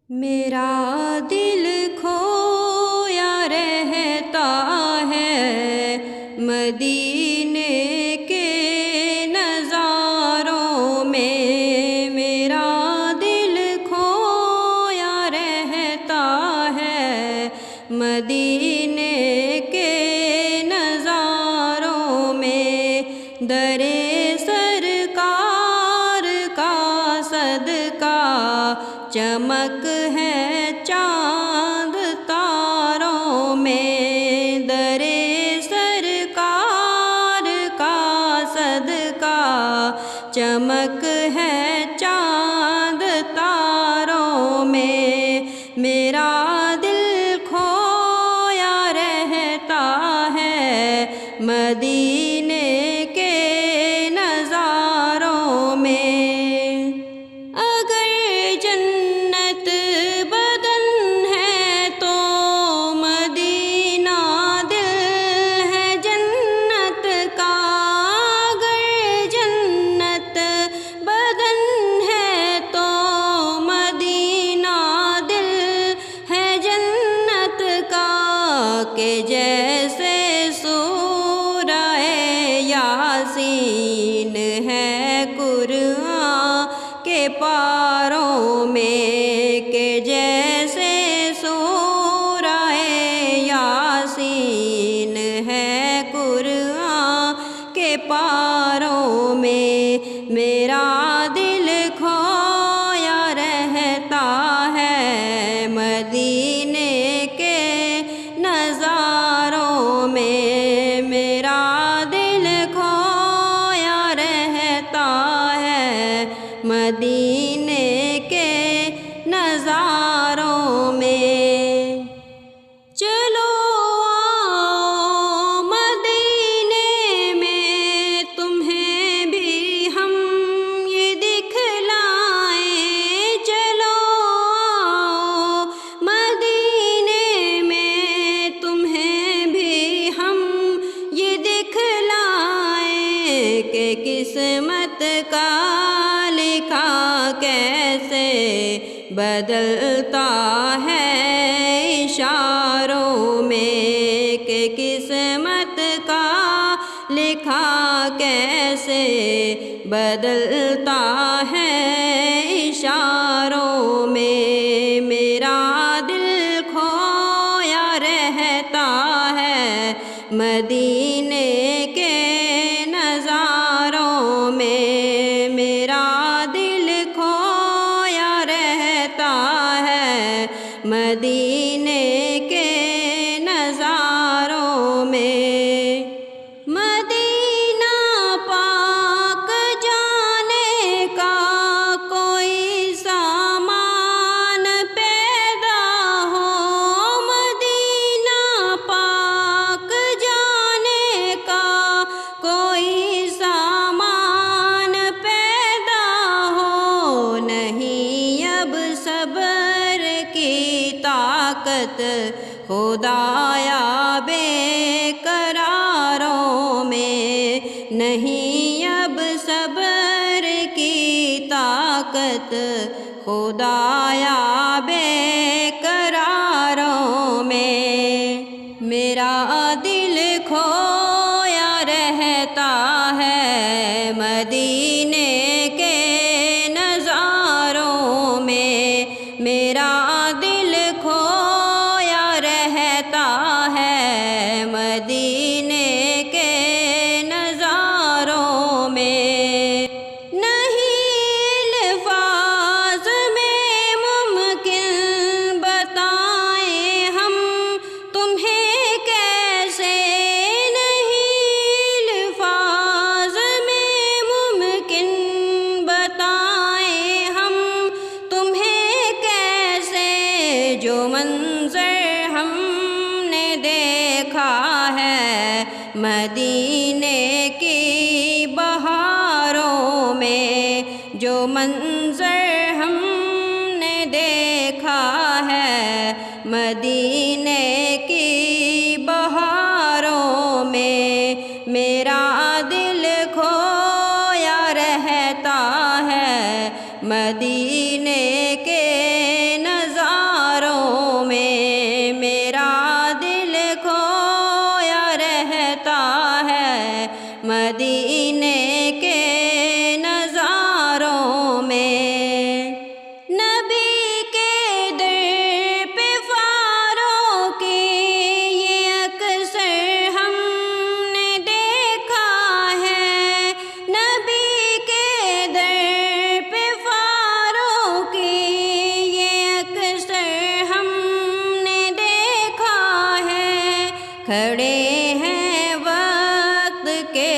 میرا دل کھویا رہتا ہے مدینے کے نظاروں میں، میرا دل کھویا رہتا ہے مدینے کے نظاروں میں، درِ سرکار کا صدقہ چمک ہے چاند تاروں میں، درِ سرکار کا صدقہ چمک ہے چاند تاروں میں، میرا دل کھویا رہتا ہے مدینے کے نظاروں میں۔ کہ جیسے سورہ یاسین ہے قرآن کے پاروں میں، کہ جیسے سورہ یاسین ہے قرآن کے پاروں میں، میرا دل کھویا رہتا ہے مدینے کے نظاروں میں، میرا دل کھویا رہتا ہے مدینے کے نظاروں میں۔ چلو آؤ مدینے میں تمہیں بھی ہم یہ دکھلائیں، چلو آؤ مدینے میں تمہیں بھی ہم یہ دکھلائیں کہ قسمت کا لکھا کیسے بدلتا ہے اشاروں میں، کہ قسمت کا لکھا کیسے بدلتا ہے اشاروں میں، میرا دل کھویا رہتا ہے مدینے کے نظاروں میں، میرا دل کھویا رہتا ہے مدینے کے نظاروں میں۔ مدینہ پاک جانے کا کوئی سامان پیدا ہو، مدینہ پاک جانے کا کوئی سامان پیدا ہو، نہیں اب صبر کی طاقت خدایا بے قراروں میں، نہیں اب صبر کی طاقت خدایا بے قراروں میں، میرا دل کھویا رہتا ہے مدینے کے نظاروں میں، میرا دل کھویا رہتا ہے مدینے کے نظاروں میں۔ نہیں الفاظ میں ممکن بتائیں ہم تمہیں کیسے، نہیں الفاظ میں ممکن بتائیں ہم تمہیں کیسے، جو منظر ہم نے دیکھا ہے مدینے کی بہاروں میں، جو منظر ہم نے دیکھا ہے مدینے کی بہاروں میں، میرا دل کھویا رہتا ہے مدینے کے نظاروں مدینے کے نظاروں میں، نبی کے در پہ فاروں کی یہ اکثر ہم نے دیکھا ہے، نبی کے در پہ فاروں کی یہ اکثر ہم نے دیکھا ہے، کھڑے ہیں وقت کے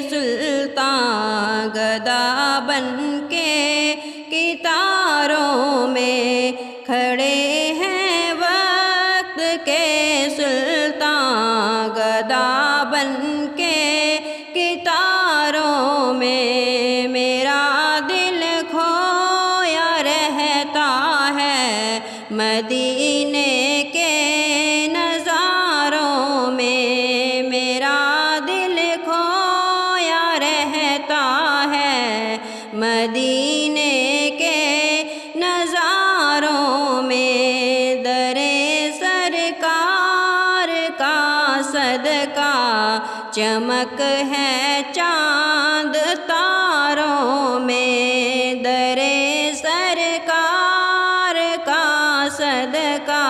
سلطان گدا بن کے کتاروں میں، کھڑے ہیں وقت کے سلطان گدا بن کے کتاروں میں، میرا دل کھویا رہتا ہے مدینے کے نظاروں میں، میرا دل کھویا رہتا ہے مدینے کے نظاروں میں، در سرکار کا صدقہ چمک ہے چاند تاروں میں، در سرکار کا صدقہ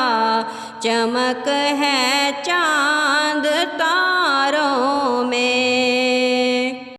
چمک ہے چاند تاروں میں۔